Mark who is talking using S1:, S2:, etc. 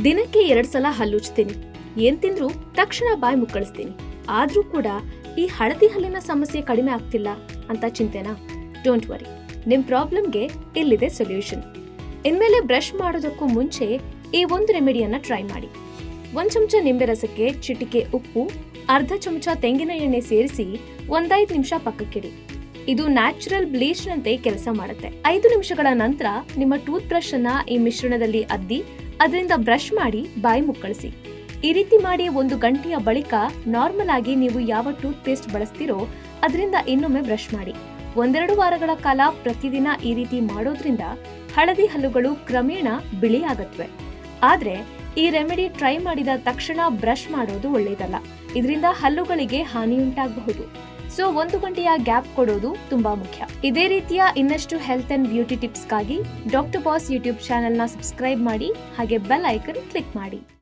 S1: ದಿನಕ್ಕೆ 2 ಸಲ ಹಲ್ಲುಜ್ತೀನಿ. ಏನ್ ತಿಂದ್ರು ತಕ್ಷಣ ಬಾಯಿ ಮುಕ್ಕಳಿಸ್ತೀನಿ. ಆದ್ರೂ ಕೂಡ ಈ ಹಳದಿ ಹಲ್ಲಿನ ಸಮಸ್ಯೆ ಕಡಿಮೆ ಆಗ್ತಿಲ್ಲ ಅಂತ ಚಿಂತೆನಾ? ಡೋಂಟ್ ವರಿ, ನಿಮ್ ಪ್ರಾಬ್ಲಮ್ಗೆ ಇಲ್ಲಿದೆ ಸೊಲ್ಯೂಷನ್. ಇನ್ಮೇಲೆ ಬ್ರಷ್ ಮಾಡೋದಕ್ಕೂ ಮುಂಚೆ ಈ ಒಂದು ರೆಮಿಡಿಯನ್ನ ಟ್ರೈ ಮಾಡಿ. 1 ಚಮಚ ನಿಂಬೆ ರಸಕ್ಕೆ ಚಿಟಿಕೆ ಉಪ್ಪು, ಅರ್ಧ ಚಮಚ ತೆಂಗಿನ ಎಣ್ಣೆ ಸೇರಿಸಿ 1-5 ನಿಮಿಷ ಪಕ್ಕಕ್ಕಿಡಿ. ಇದು ನ್ಯಾಚುರಲ್ ಬ್ಲೀಚ್ ನಂತೆ ಕೆಲಸ ಮಾಡುತ್ತೆ. 5 ನಿಮಿಷಗಳ ನಂತರ ನಿಮ್ಮ ಟೂತ್ ಬ್ರಷ್ ಅನ್ನ ಈ ಮಿಶ್ರಣದಲ್ಲಿ ಅದ್ದಿ ಅದರಿಂದ ಬ್ರಷ್ ಮಾಡಿ ಬಾಯಿ ಮುಕ್ಕಳಿಸಿ. ಈ ರೀತಿ ಮಾಡಿ 1 ಗಂಟೆಯ ಬಳಿಕ ನಾರ್ಮಲ್ ಆಗಿ ನೀವು ಯಾವ ಟೂತ್ ಪೇಸ್ಟ್ ಬಳಸ್ತೀರೋ ಅದರಿಂದ ಇನ್ನೊಮ್ಮೆ ಬ್ರಷ್ ಮಾಡಿ. 1-2 ವಾರಗಳ ಕಾಲ ಪ್ರತಿದಿನ ಈ ರೀತಿ ಮಾಡೋದ್ರಿಂದ ಹಳದಿ ಹಲ್ಲುಗಳು ಕ್ರಮೇಣ ಬಿಳಿ ಆಗತ್ವೆ. ಆದ್ರೆ ಈ ರೆಮಿಡಿ ಟ್ರೈ ಮಾಡಿದ ತಕ್ಷಣ ಬ್ರಷ್ ಮಾಡೋದು ಒಳ್ಳೆಯದಲ್ಲ. ಇದರಿಂದ ಹಲ್ಲುಗಳಿಗೆ ಹಾನಿಯುಂಟಾಗಬಹುದು. ಸೊ 1 ಗಂಟೆಯ ಗ್ಯಾಪ್ ಕೊಡೋದು ತುಂಬಾ ಮುಖ್ಯ. ಇದೇ ರೀತಿಯ ಇನ್ನಷ್ಟು ಹೆಲ್ತ್ ಅಂಡ್ ಬ್ಯೂಟಿ ಟಿಪ್ಸ್ಗಾಗಿ ಡಾಕ್ಟರ್ ಬಾಸ್ ಯೂಟ್ಯೂಬ್ ಚಾನೆಲ್ನ ಸಬ್ಸ್ಕ್ರೈಬ್ ಮಾಡಿ, ಹಾಗೆ ಬೆಲ್ ಐಕನ್ ಕ್ಲಿಕ್ ಮಾಡಿ.